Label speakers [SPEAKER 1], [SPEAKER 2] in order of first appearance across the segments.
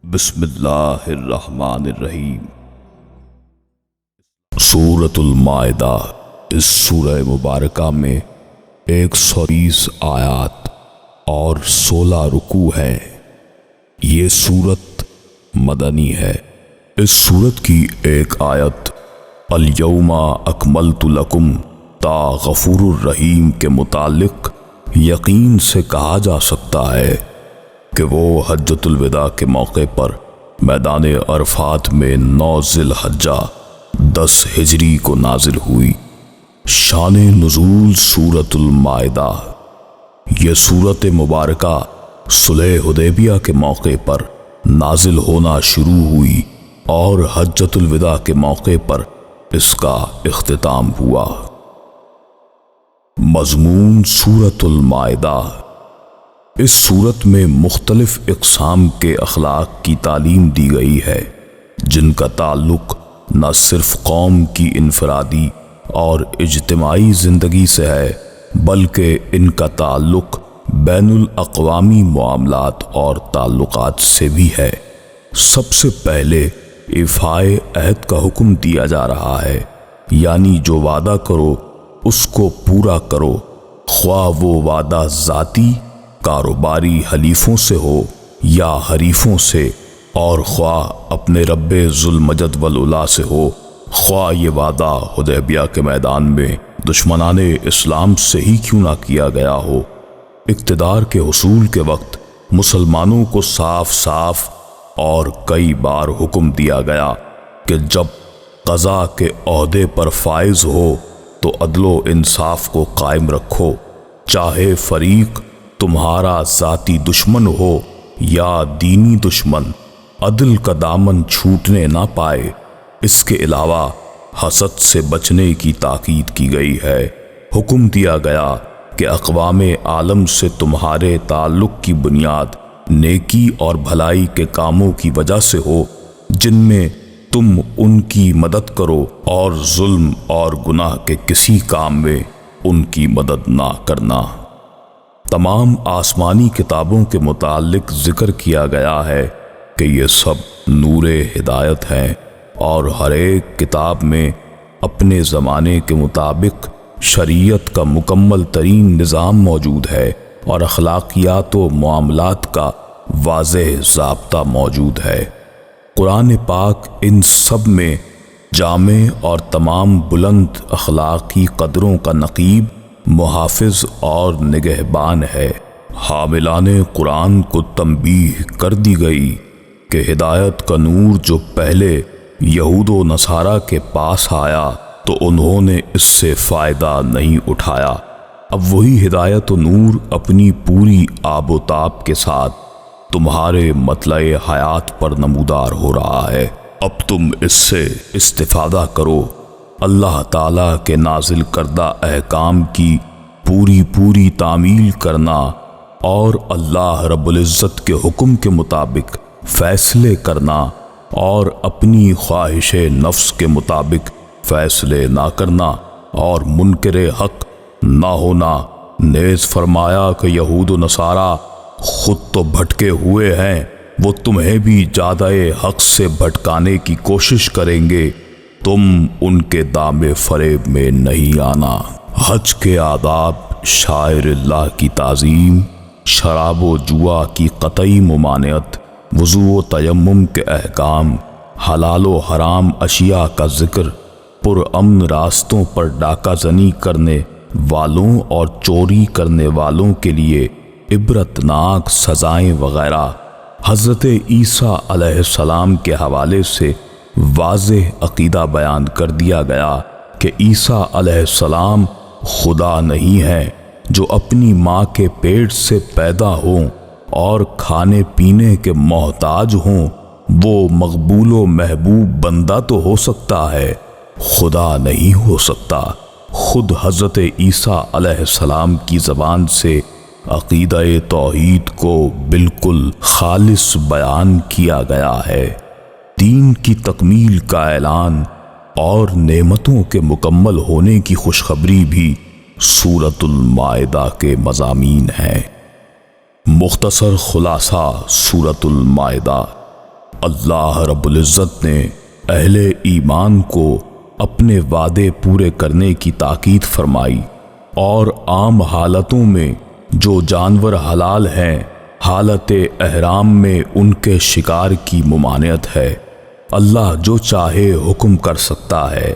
[SPEAKER 1] بسم اللہ الرحمن الرحیم۔ سورۃ المائدہ۔ اس سورہ مبارکہ میں 120 آیات اور 16 رکوع ہیں۔ یہ سورت مدنی ہے۔ اس سورت کی ایک آیت الیوم اکملت لکم تا غفور الرحیم کے متعلق یقین سے کہا جا سکتا ہے کہ وہ حجۃ الوداع کے موقع پر میدان عرفات میں 9 ذی الحجہ 10 ہجری کو نازل ہوئی۔ شان نزول سورۃ المائدہ۔ یہ سورت مبارکہ صلح حدیبیہ کے موقع پر نازل ہونا شروع ہوئی اور حجۃ الوداع کے موقع پر اس کا اختتام ہوا۔ مضمون سورۃ المائدہ۔ اس سورت میں مختلف اقسام کے اخلاق کی تعلیم دی گئی ہے، جن کا تعلق نہ صرف قوم کی انفرادی اور اجتماعی زندگی سے ہے، بلکہ ان کا تعلق بین الاقوامی معاملات اور تعلقات سے بھی ہے۔ سب سے پہلے ایفائے عہد کا حکم دیا جا رہا ہے، یعنی جو وعدہ کرو اس کو پورا کرو، خواہ وہ وعدہ ذاتی کاروباری حلیفوں سے ہو یا حریفوں سے، اور خواہ اپنے رب ذوالمجد والعلا سے ہو، خواہ یہ وعدہ حدیبیہ کے میدان میں دشمنان اسلام سے ہی کیوں نہ کیا گیا ہو۔ اقتدار کے حصول کے وقت مسلمانوں کو صاف صاف اور کئی بار حکم دیا گیا کہ جب قضا کے عہدے پر فائز ہو تو عدل و انصاف کو قائم رکھو، چاہے فریق تمہارا ذاتی دشمن ہو یا دینی دشمن، عدل کا دامن چھوٹنے نہ پائے۔ اس کے علاوہ حسد سے بچنے کی تاکید کی گئی ہے۔ حکم دیا گیا کہ اقوام عالم سے تمہارے تعلق کی بنیاد نیکی اور بھلائی کے کاموں کی وجہ سے ہو، جن میں تم ان کی مدد کرو، اور ظلم اور گناہ کے کسی کام میں ان کی مدد نہ کرنا۔ تمام آسمانی کتابوں کے متعلق ذکر کیا گیا ہے کہ یہ سب نور ہدایت ہیں، اور ہر ایک کتاب میں اپنے زمانے کے مطابق شریعت کا مکمل ترین نظام موجود ہے، اور اخلاقیات و معاملات کا واضح ضابطہ موجود ہے۔ قرآن پاک ان سب میں جامع اور تمام بلند اخلاقی قدروں کا نقیب، محافظ اور نگہبان ہے۔ حاملان قرآن کو تنبیہ کر دی گئی کہ ہدایت کا نور جو پہلے یہود و نصارہ کے پاس آیا تو انہوں نے اس سے فائدہ نہیں اٹھایا، اب وہی ہدایت و نور اپنی پوری آب و تاب کے ساتھ تمہارے مطلع حیات پر نمودار ہو رہا ہے۔ اب تم اس سے استفادہ کرو۔ اللہ تعالیٰ کے نازل کردہ احکام کی پوری تعمیل کرنا اور اللہ رب العزت کے حکم کے مطابق فیصلے کرنا، اور اپنی خواہش نفس کے مطابق فیصلے نہ کرنا اور منکر حق نہ ہونا۔ نیز فرمایا کہ یہود و نصارہ خود تو بھٹکے ہوئے ہیں، وہ تمہیں بھی زیادہ حق سے بھٹکانے کی کوشش کریں گے، تم ان کے دام فریب میں نہیں آنا۔ حج کے آداب، شاعر اللہ کی تعظیم، شراب و جوا کی قطعی ممانعت، وضو و تیمم کے احکام، حلال و حرام اشیاء کا ذکر، پرامن راستوں پر ڈاکہ زنی کرنے والوں اور چوری کرنے والوں کے لیے عبرتناک سزائیں وغیرہ۔ حضرت عیسیٰ علیہ السلام کے حوالے سے واضح عقیدہ بیان کر دیا گیا کہ عیسیٰ علیہ السلام خدا نہیں ہے، جو اپنی ماں کے پیٹ سے پیدا ہوں اور کھانے پینے کے محتاج ہوں۔ وہ مقبول و محبوب بندہ تو ہو سکتا ہے، خدا نہیں ہو سکتا۔ خود حضرت عیسیٰ علیہ السلام کی زبان سے عقیدہ توحید کو بالکل خالص بیان کیا گیا ہے۔ دین کی تکمیل کا اعلان اور نعمتوں کے مکمل ہونے کی خوشخبری بھی سورۃ المائدہ کے مضامین ہیں۔ مختصر خلاصہ سورۃ المائدہ۔ اللہ رب العزت نے اہل ایمان کو اپنے وعدے پورے کرنے کی تاکید فرمائی، اور عام حالتوں میں جو جانور حلال ہیں، حالت احرام میں ان کے شکار کی ممانعت ہے۔ اللہ جو چاہے حکم کر سکتا ہے۔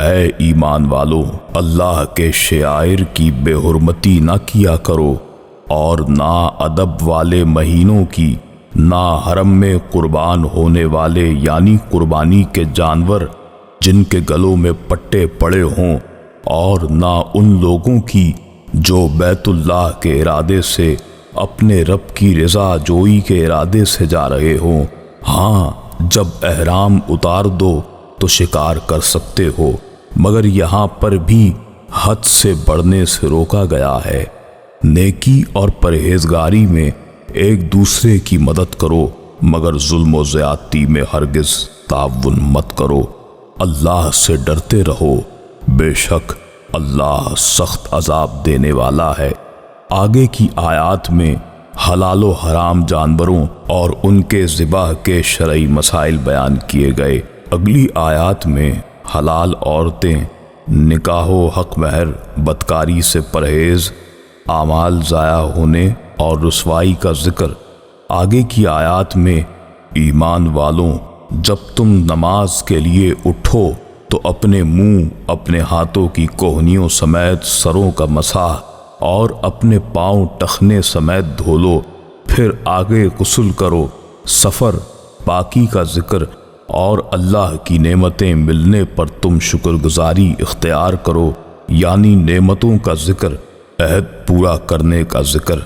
[SPEAKER 1] اے ایمان والو، اللہ کے شعائر کی بے حرمتی نہ کیا کرو، اور نہ ادب والے مہینوں کی، نہ حرم میں قربان ہونے والے یعنی قربانی کے جانور جن کے گلوں میں پٹے پڑے ہوں، اور نہ ان لوگوں کی جو بیت اللہ کے ارادے سے اپنے رب کی رضا جوئی کے ارادے سے جا رہے ہوں۔ ہاں، جب احرام اتار دو تو شکار کر سکتے ہو، مگر یہاں پر بھی حد سے بڑھنے سے روکا گیا ہے۔ نیکی اور پرہیزگاری میں ایک دوسرے کی مدد کرو، مگر ظلم و زیادتی میں ہرگز تعاون مت کرو۔ اللہ سے ڈرتے رہو، بے شک اللہ سخت عذاب دینے والا ہے۔ آگے کی آیات میں حلال و حرام جانوروں اور ان کے ذبح کے شرعی مسائل بیان کیے گئے۔ اگلی آیات میں حلال عورتیں، نکاح و حق مہر، بدکاری سے پرہیز، اعمال ضائع ہونے اور رسوائی کا ذکر۔ آگے کی آیات میں ایمان والوں، جب تم نماز کے لیے اٹھو تو اپنے منہ، اپنے ہاتھوں کی کوہنیوں سمیت سروں کا مسح اور اپنے پاؤں ٹخنے سمیت دھو لو، پھر آگے غسل کرو۔ سفر، پاکی کا ذکر اور اللہ کی نعمتیں ملنے پر تم شکر گزاری اختیار کرو، یعنی نعمتوں کا ذکر، عہد پورا کرنے کا ذکر۔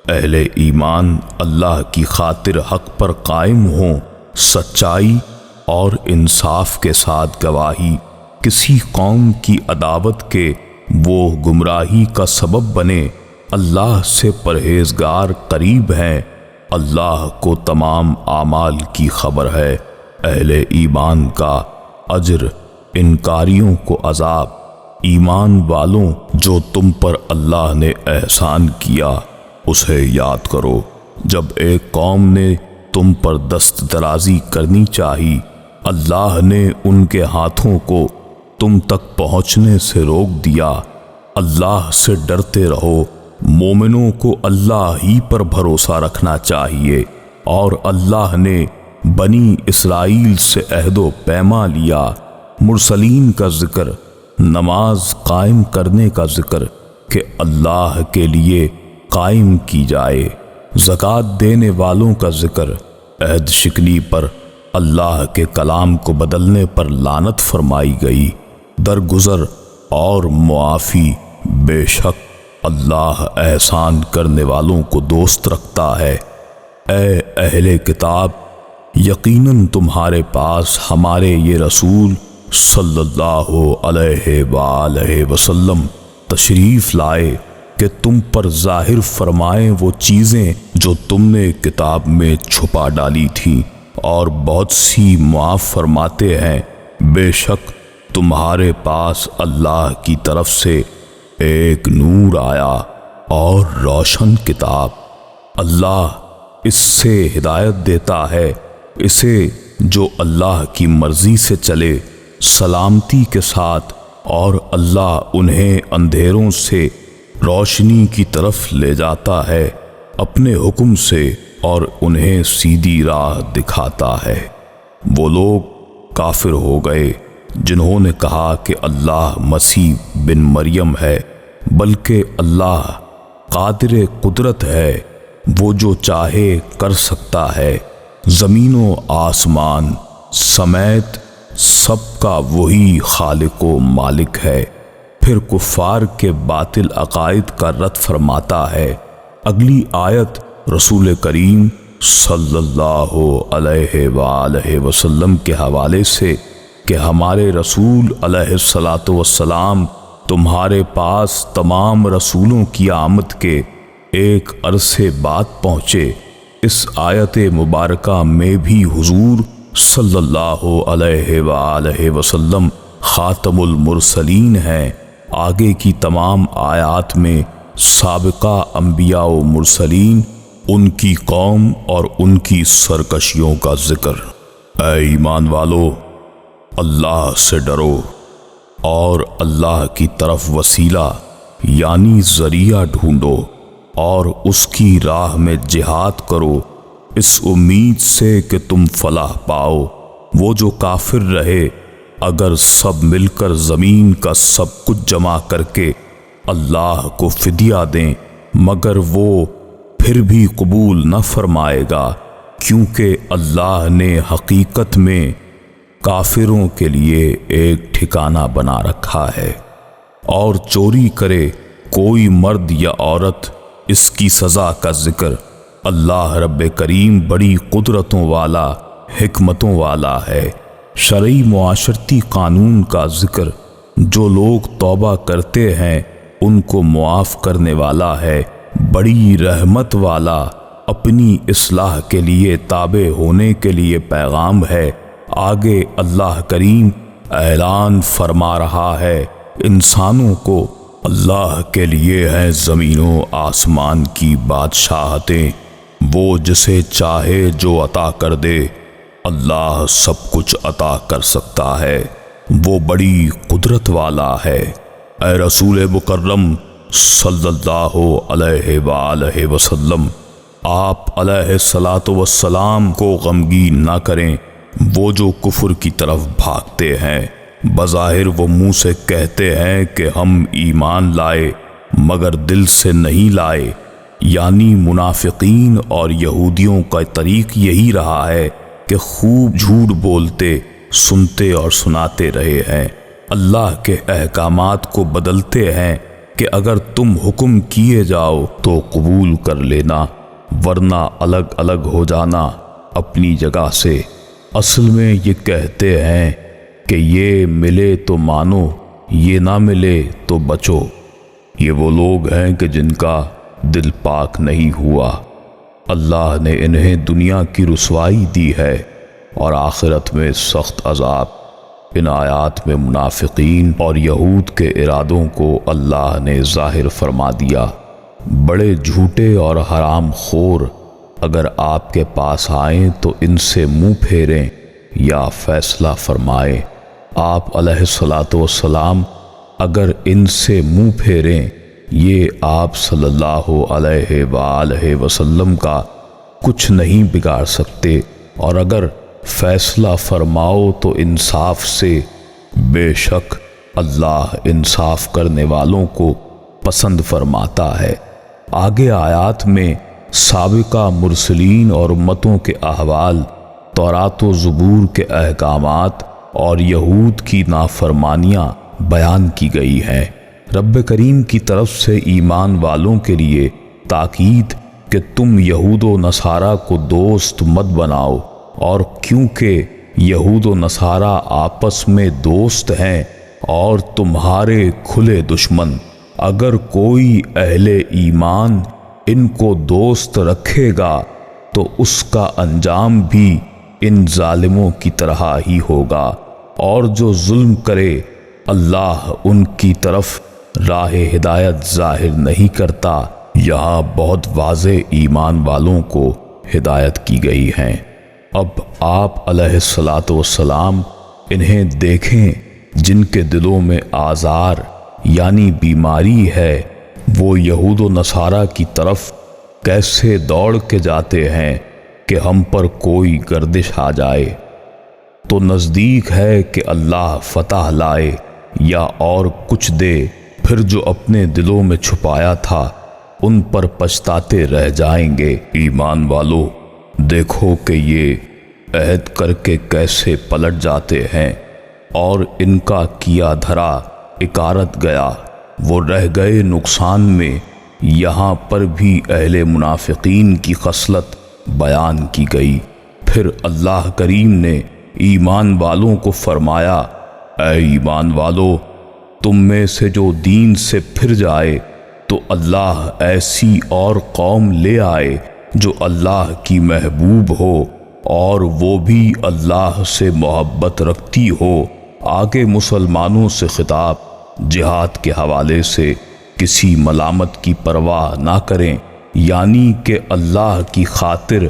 [SPEAKER 1] اہل ایمان اللہ کی خاطر حق پر قائم ہوں، سچائی اور انصاف کے ساتھ گواہی، کسی قوم کی عداوت کے وہ گمراہی کا سبب بنے۔ اللہ سے پرہیزگار قریب ہیں، اللہ کو تمام اعمال کی خبر ہے۔ اہل ایمان کا اجر، انکاریوں کو عذاب۔ ایمان والوں، جو تم پر اللہ نے احسان کیا اسے یاد کرو۔ جب ایک قوم نے تم پر دست درازی کرنی چاہی، اللہ نے ان کے ہاتھوں کو تم تک پہنچنے سے روک دیا۔ اللہ سے ڈرتے رہو۔ مومنوں کو اللہ ہی پر بھروسہ رکھنا چاہیے، اور اللہ نے بنی اسرائیل سے عہد و پیما لیا۔ مرسلین کا ذکر، نماز قائم کرنے کا ذکر کہ اللہ کے لیے قائم کی جائے، زکوٰۃ دینے والوں کا ذکر، عہد شکنی پر اللہ کے کلام کو بدلنے پر لعنت فرمائی گئی، درگزر اور معافی۔ بے شک اللہ احسان کرنے والوں کو دوست رکھتا ہے۔ اے اہل کتاب، یقیناً تمہارے پاس ہمارے یہ رسول صلی اللہ علیہ وآلہ وسلم تشریف لائے کہ تم پر ظاہر فرمائیں وہ چیزیں جو تم نے کتاب میں چھپا ڈالی تھیں، اور بہت سی معاف فرماتے ہیں۔ بے شک تمہارے پاس اللہ کی طرف سے ایک نور آیا اور روشن کتاب۔ اللہ اس سے ہدایت دیتا ہے اسے جو اللہ کی مرضی سے چلے سلامتی کے ساتھ، اور اللہ انہیں اندھیروں سے روشنی کی طرف لے جاتا ہے اپنے حکم سے، اور انہیں سیدھی راہ دکھاتا ہے۔ وہ لوگ کافر ہو گئے جنہوں نے کہا کہ اللہ مسیح بن مریم ہے، بلکہ اللہ قادر قدرت ہے، وہ جو چاہے کر سکتا ہے۔ زمین و آسمان سمیت سب کا وہی خالق و مالک ہے۔ پھر کفار کے باطل عقائد کا رد فرماتا ہے۔ اگلی آیت رسول کریم صلی اللہ علیہ وآلہ وسلم کے حوالے سے کہ ہمارے رسول علیہ الصلاۃ والسلام تمہارے پاس تمام رسولوں کی آمد کے ایک عرصے بعد پہنچے۔ اس آیت مبارکہ میں بھی حضور صلی اللہ علیہ وآلہ وسلم خاتم المرسلین ہیں۔ آگے کی تمام آیات میں سابقہ انبیاء و مرسلین ان کی قوم اور ان کی سرکشیوں کا ذکر۔ اے ایمان والو، اللہ سے ڈرو اور اللہ کی طرف وسیلہ یعنی ذریعہ ڈھونڈو اور اس کی راہ میں جہاد کرو، اس امید سے کہ تم فلاح پاؤ۔ وہ جو کافر رہے اگر سب مل کر زمین کا سب کچھ جمع کر کے اللہ کو فدیہ دیں مگر وہ پھر بھی قبول نہ فرمائے گا، کیونکہ اللہ نے حقیقت میں کافروں کے لیے ایک ٹھکانہ بنا رکھا ہے۔ اور چوری کرے کوئی مرد یا عورت، اس کی سزا کا ذکر۔ اللہ رب کریم بڑی قدرتوں والا، حکمتوں والا ہے۔ شرعی معاشرتی قانون کا ذکر۔ جو لوگ توبہ کرتے ہیں ان کو معاف کرنے والا ہے، بڑی رحمت والا۔ اپنی اصلاح کے لیے تابع ہونے کے لیے پیغام ہے۔ آگے اللہ کریم اعلان فرما رہا ہے انسانوں کو، اللہ کے لیے ہیں زمین و آسمان کی بادشاہتیں، وہ جسے چاہے جو عطا کر دے، اللہ سب کچھ عطا کر سکتا ہے، وہ بڑی قدرت والا ہے۔ اے رسول مکرم صلی اللہ علیہ وآلہ وسلم، آپ علیہ الصلاۃ والسلام کو غمگین نہ کریں۔ وہ جو کفر کی طرف بھاگتے ہیں، بظاہر وہ منہ سے کہتے ہیں کہ ہم ایمان لائے مگر دل سے نہیں لائے، یعنی منافقین اور یہودیوں کا طریق یہی رہا ہے کہ خوب جھوٹ بولتے، سنتے اور سناتے رہے ہیں، اللہ کے احکامات کو بدلتے ہیں کہ اگر تم حکم کیے جاؤ تو قبول کر لینا ورنہ الگ الگ ہو جانا اپنی جگہ سے۔ اصل میں یہ کہتے ہیں کہ یہ ملے تو مانو، یہ نہ ملے تو بچو۔ یہ وہ لوگ ہیں کہ جن کا دل پاک نہیں ہوا، اللہ نے انہیں دنیا کی رسوائی دی ہے اور آخرت میں سخت عذاب۔ ان آیات میں منافقین اور یہود کے ارادوں کو اللہ نے ظاہر فرما دیا۔ بڑے جھوٹے اور حرام خور اگر آپ کے پاس آئیں تو ان سے منہ پھیریں یا فیصلہ فرمائیں۔ آپ علیہ الصلاۃ والسلام اگر ان سے منہ پھیریں، یہ آپ صلی اللہ علیہ وآلہ وسلم کا کچھ نہیں بگاڑ سکتے، اور اگر فیصلہ فرماؤ تو انصاف سے، بے شک اللہ انصاف کرنے والوں کو پسند فرماتا ہے۔ آگے آیات میں سابقہ مرسلین اور امتوں کے احوال، تورات و زبور کے احکامات اور یہود کی نافرمانیاں بیان کی گئی ہیں۔ رب کریم کی طرف سے ایمان والوں کے لیے تاکید کہ تم یہود و نصارہ کو دوست مت بناؤ، اور کیونکہ یہود و نصارہ آپس میں دوست ہیں اور تمہارے کھلے دشمن، اگر کوئی اہل ایمان ان کو دوست رکھے گا تو اس کا انجام بھی ان ظالموں کی طرح ہی ہوگا، اور جو ظلم کرے اللہ ان کی طرف راہ ہدایت ظاہر نہیں کرتا۔ یہاں بہت واضح ایمان والوں کو ہدایت کی گئی ہیں۔ اب آپ علیہ الصلاۃ والسلام انہیں دیکھیں جن کے دلوں میں آزار یعنی بیماری ہے، وہ یہود و نصارہ کی طرف کیسے دوڑ کے جاتے ہیں کہ ہم پر کوئی گردش آ جائے، تو نزدیک ہے کہ اللہ فتح لائے یا اور کچھ دے، پھر جو اپنے دلوں میں چھپایا تھا ان پر پچھتاتے رہ جائیں گے۔ ایمان والو، دیکھو کہ یہ عہد کر کے کیسے پلٹ جاتے ہیں، اور ان کا کیا دھرا اکارت گیا، وہ رہ گئے نقصان میں۔ یہاں پر بھی اہل منافقین کی خصلت بیان کی گئی۔ پھر اللہ کریم نے ایمان والوں کو فرمایا، اے ایمان والو، تم میں سے جو دین سے پھر جائے تو اللہ ایسی اور قوم لے آئے جو اللہ کی محبوب ہو اور وہ بھی اللہ سے محبت رکھتی ہو۔ آگے مسلمانوں سے خطاب، جہاد کے حوالے سے کسی ملامت کی پرواہ نہ کریں، یعنی کہ اللہ کی خاطر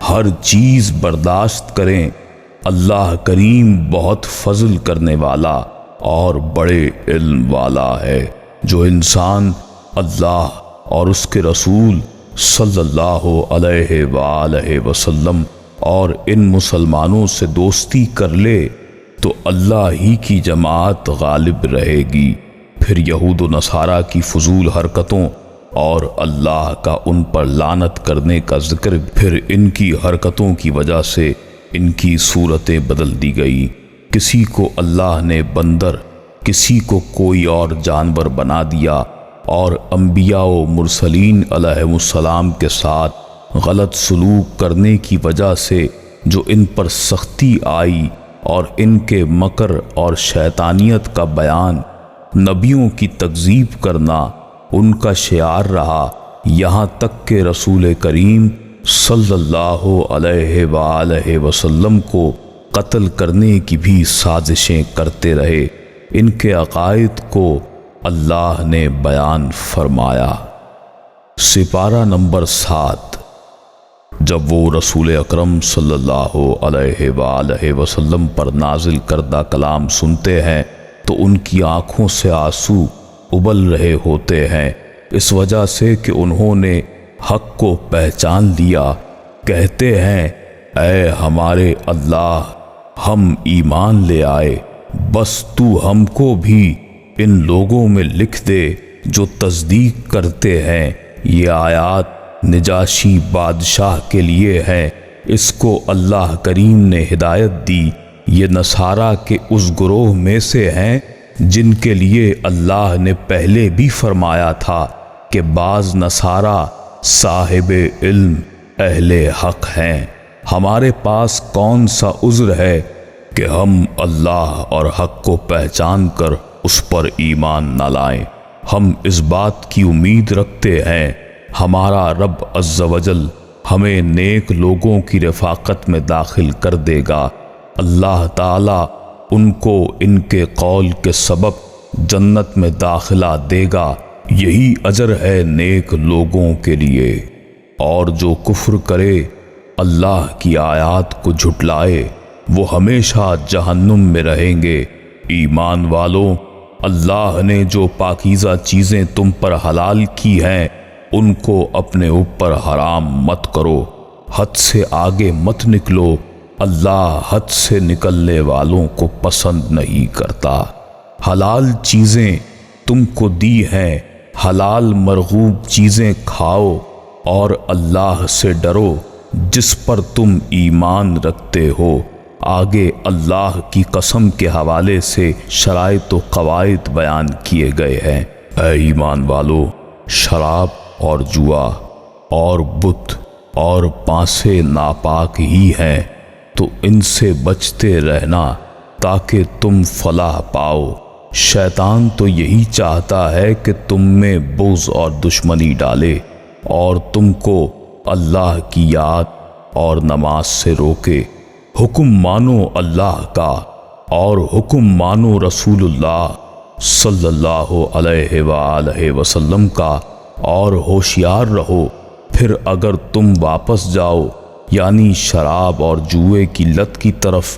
[SPEAKER 1] ہر چیز برداشت کریں۔ اللہ کریم بہت فضل کرنے والا اور بڑے علم والا ہے۔ جو انسان اللہ اور اس کے رسول صلی اللہ علیہ وآلہ وسلم اور ان مسلمانوں سے دوستی کر لے تو اللہ ہی کی جماعت غالب رہے گی۔ پھر یہود و نصارہ کی فضول حرکتوں اور اللہ کا ان پر لعنت کرنے کا ذکر، پھر ان کی حرکتوں کی وجہ سے ان کی صورتیں بدل دی گئی۔ کسی کو اللہ نے بندر، کسی کو کوئی اور جانور بنا دیا، اور انبیاء و مرسلین علیہم السلام کے ساتھ غلط سلوک کرنے کی وجہ سے جو ان پر سختی آئی اور ان کے مکر اور شیطانیت کا بیان، نبیوں کی تکذیب کرنا ان کا شعار رہا، یہاں تک کہ رسول کریم صلی اللہ علیہ وآلہ وسلم کو قتل کرنے کی بھی سازشیں کرتے رہے۔ ان کے عقائد کو اللہ نے بیان فرمایا۔ سپارہ نمبر 7۔ جب وہ رسول اکرم صلی اللہ علیہ وآلہ وسلم پر نازل کردہ کلام سنتے ہیں تو ان کی آنکھوں سے آنسو ابل رہے ہوتے ہیں، اس وجہ سے کہ انہوں نے حق کو پہچان لیا۔ کہتے ہیں اے ہمارے اللہ، ہم ایمان لے آئے، بس تو ہم کو بھی ان لوگوں میں لکھ دے جو تصدیق کرتے ہیں۔ یہ آیات نجاشی بادشاہ کے لیے ہے، اس کو اللہ کریم نے ہدایت دی۔ یہ نصارہ کے اس گروہ میں سے ہیں جن کے لیے اللہ نے پہلے بھی فرمایا تھا کہ بعض نصارہ صاحب علم اہل حق ہیں۔ ہمارے پاس کون سا عذر ہے کہ ہم اللہ اور حق کو پہچان کر اس پر ایمان نہ لائیں؟ ہم اس بات کی امید رکھتے ہیں ہمارا رب عز و جل ہمیں نیک لوگوں کی رفاقت میں داخل کر دے گا۔ اللہ تعالی ان کو ان کے قول کے سبب جنت میں داخلہ دے گا، یہی اجر ہے نیک لوگوں کے لیے۔ اور جو کفر کرے، اللہ کی آیات کو جھٹلائے، وہ ہمیشہ جہنم میں رہیں گے۔ ایمان والوں، اللہ نے جو پاکیزہ چیزیں تم پر حلال کی ہیں ان کو اپنے اوپر حرام مت کرو، حد سے آگے مت نکلو، اللہ حد سے نکلنے والوں کو پسند نہیں کرتا۔ حلال چیزیں تم کو دی ہیں، حلال مرغوب چیزیں کھاؤ اور اللہ سے ڈرو جس پر تم ایمان رکھتے ہو۔ آگے اللہ کی قسم کے حوالے سے شرائط و قواعد بیان کیے گئے ہیں۔ اے ایمان والو، شراب اور جوا اور بت اور پانسے ناپاک ہی ہیں، تو ان سے بچتے رہنا تاکہ تم فلاح پاؤ۔ شیطان تو یہی چاہتا ہے کہ تم میں بغض اور دشمنی ڈالے اور تم کو اللہ کی یاد اور نماز سے روکے۔ حکم مانو اللہ کا اور حکم مانو رسول اللہ صلی اللہ علیہ وآلہ وسلم کا، اور ہوشیار رہو۔ پھر اگر تم واپس جاؤ یعنی شراب اور جوئے کی لت کی طرف،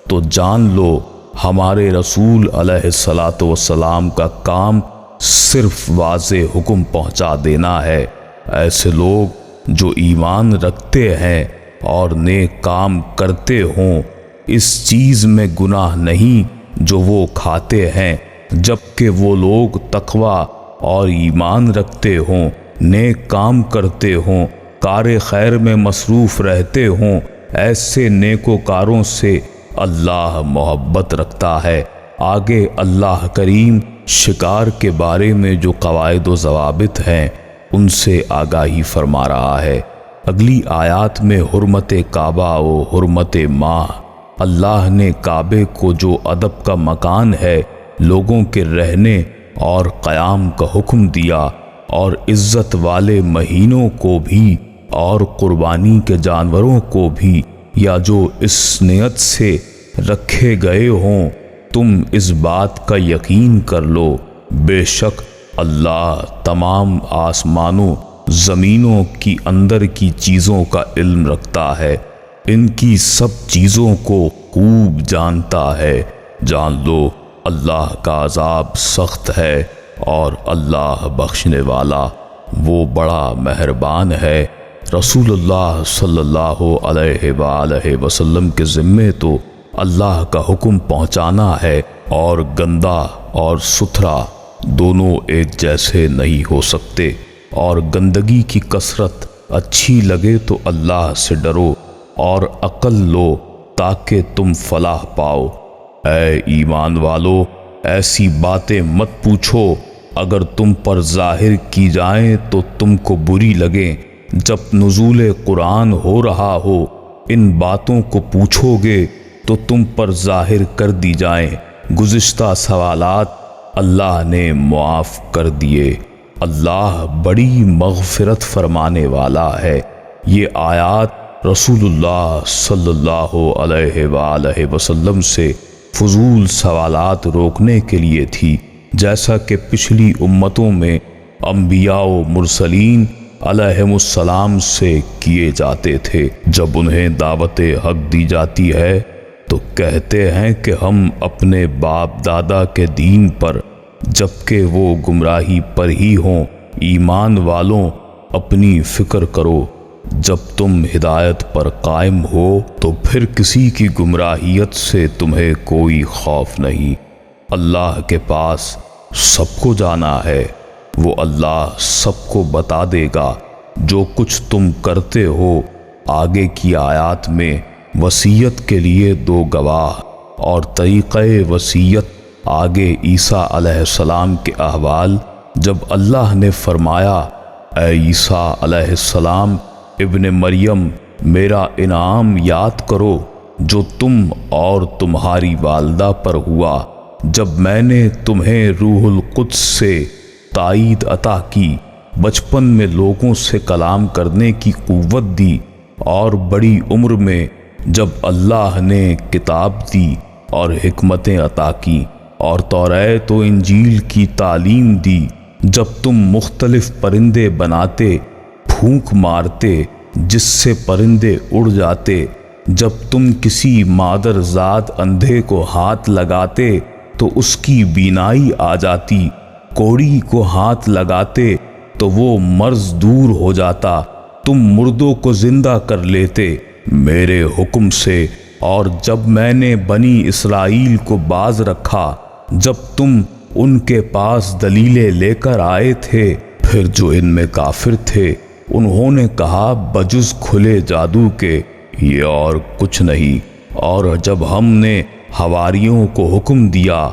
[SPEAKER 1] تو جان لو ہمارے رسول علیہ الصلاۃ والسلام کا کام صرف واضح حکم پہنچا دینا ہے۔ ایسے لوگ جو ایمان رکھتے ہیں اور نیک کام کرتے ہوں، اس چیز میں گناہ نہیں جو وہ کھاتے ہیں، جبکہ وہ لوگ تقوی اور ایمان رکھتے ہوں، نیک کام کرتے ہوں، کار خیر میں مصروف رہتے ہوں، ایسے نیکوکاروں سے اللہ محبت رکھتا ہے۔ آگے اللہ کریم شکار کے بارے میں جو قواعد و ضوابط ہیں ان سے آگاہی فرما رہا ہے۔ اگلی آیات میں حرمت کعبہ و حرمت ماہ، اللہ نے کعبے کو جو ادب کا مکان ہے، لوگوں کے رہنے اور قیام کا حکم دیا، اور عزت والے مہینوں کو بھی اور قربانی کے جانوروں کو بھی، یا جو اس نیت سے رکھے گئے ہوں، تم اس بات کا یقین کر لو، بے شک اللہ تمام آسمانوں زمینوں کی اندر کی چیزوں کا علم رکھتا ہے، ان کی سب چیزوں کو خوب جانتا ہے۔ جان لو اللہ کا عذاب سخت ہے اور اللہ بخشنے والا وہ بڑا مہربان ہے۔ رسول اللہ صلی اللہ علیہ وآلہ وسلم کے ذمے تو اللہ کا حکم پہنچانا ہے، اور گندا اور ستھرا دونوں ایک جیسے نہیں ہو سکتے، اور گندگی کی کثرت اچھی لگے تو اللہ سے ڈرو اور عقل لو تاکہ تم فلاح پاؤ۔ اے ایمان والو، ایسی باتیں مت پوچھو اگر تم پر ظاہر کی جائیں تو تم کو بری لگیں۔ جب نزول قرآن ہو رہا ہو ان باتوں کو پوچھو گے تو تم پر ظاہر کر دی جائیں۔ گزشتہ سوالات اللہ نے معاف کر دیے۔ اللہ بڑی مغفرت فرمانے والا ہے۔ یہ آیات رسول اللہ صلی اللہ علیہ وآلہ وسلم سے فضول سوالات روکنے کے لیے تھی، جیسا کہ پچھلی امتوں میں انبیاء و مرسلین علیہم السلام سے کیے جاتے تھے۔ جب انہیں دعوت حق دی جاتی ہے تو کہتے ہیں کہ ہم اپنے باپ دادا کے دین پر، جبکہ وہ گمراہی پر ہی ہوں۔ ایمان والوں، اپنی فکر کرو، جب تم ہدایت پر قائم ہو تو پھر کسی کی گمراہیت سے تمہیں کوئی خوف نہیں۔ اللہ کے پاس سب کو جانا ہے، وہ اللہ سب کو بتا دے گا جو کچھ تم کرتے ہو۔ آگے کی آیات میں وصیت کے لیے 2 گواہ اور طریقہ وصیت، آگے عیسیٰ علیہ السلام کے احوال۔ جب اللہ نے فرمایا اے عیسیٰ علیہ السلام ابن مریم، میرا انعام یاد کرو جو تم اور تمہاری والدہ پر ہوا جب میں نے تمہیں روح القدس سے تائید عطا کی، بچپن میں لوگوں سے کلام کرنے کی قوت دی، اور بڑی عمر میں جب اللہ نے کتاب دی اور حکمتیں عطا کی اور توریت و انجیل کی تعلیم دی، جب تم مختلف پرندے بناتے، پھونک مارتے جس سے پرندے اڑ جاتے، جب تم کسی مادر ذات اندھے کو ہاتھ لگاتے تو اس کی بینائی آ جاتی، کوڑی کو ہاتھ لگاتے تو وہ مرض دور ہو جاتا، تم مردوں کو زندہ کر لیتے میرے حکم سے، اور جب میں نے بنی اسرائیل کو باز رکھا جب تم ان کے پاس دلیلیں لے کر آئے تھے، پھر جو ان میں کافر تھے انہوں نے کہا بجز کھلے جادو کے یہ اور کچھ نہیں، اور جب ہم نے حواریوں کو حکم دیا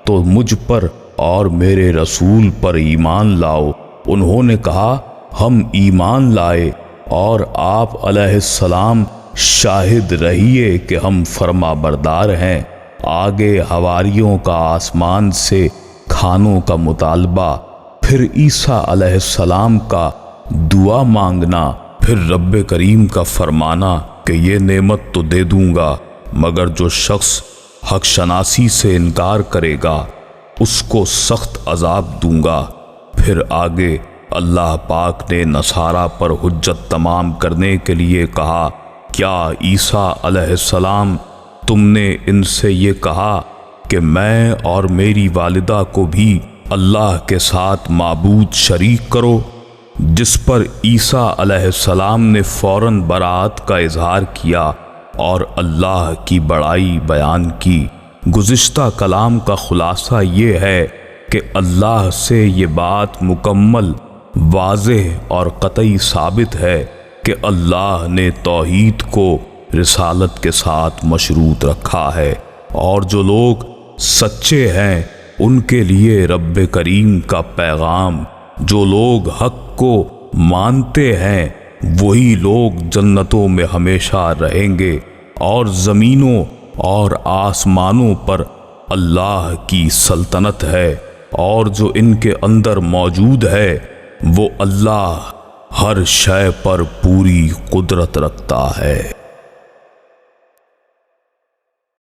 [SPEAKER 1] تو مجھ پر اور میرے رسول پر ایمان لاؤ، انہوں نے کہا ہم ایمان لائے، اور آپ علیہ السلام شاہد رہیے کہ ہم فرما بردار ہیں۔ آگے حواریوں کا آسمان سے کھانوں کا مطالبہ، پھر عیسیٰ علیہ السلام کا دعا مانگنا، پھر رب کریم کا فرمانا کہ یہ نعمت تو دے دوں گا مگر جو شخص حق شناسی سے انکار کرے گا اس کو سخت عذاب دوں گا۔ پھر آگے اللہ پاک نے نصارہ پر حجت تمام کرنے کے لیے کہا کیا عیسیٰ علیہ السلام تم نے ان سے یہ کہا کہ میں اور میری والدہ کو بھی اللہ کے ساتھ معبود شریک کرو؟ جس پر عیسیٰ علیہ السلام نے فوراً برات کا اظہار کیا اور اللہ کی بڑائی بیان کی۔ گزشتہ کلام کا خلاصہ یہ ہے کہ اللہ سے یہ بات مکمل، واضح اور قطعی ثابت ہے کہ اللہ نے توحید کو رسالت کے ساتھ مشروط رکھا ہے، اور جو لوگ سچے ہیں ان کے لیے رب کریم کا پیغام، جو لوگ حق کو مانتے ہیں وہی لوگ جنتوں میں ہمیشہ رہیں گے، اور زمینوں اور آسمانوں پر اللہ کی سلطنت ہے، اور جو ان کے اندر موجود ہے وہ اللہ ہر شے پر پوری قدرت رکھتا ہے۔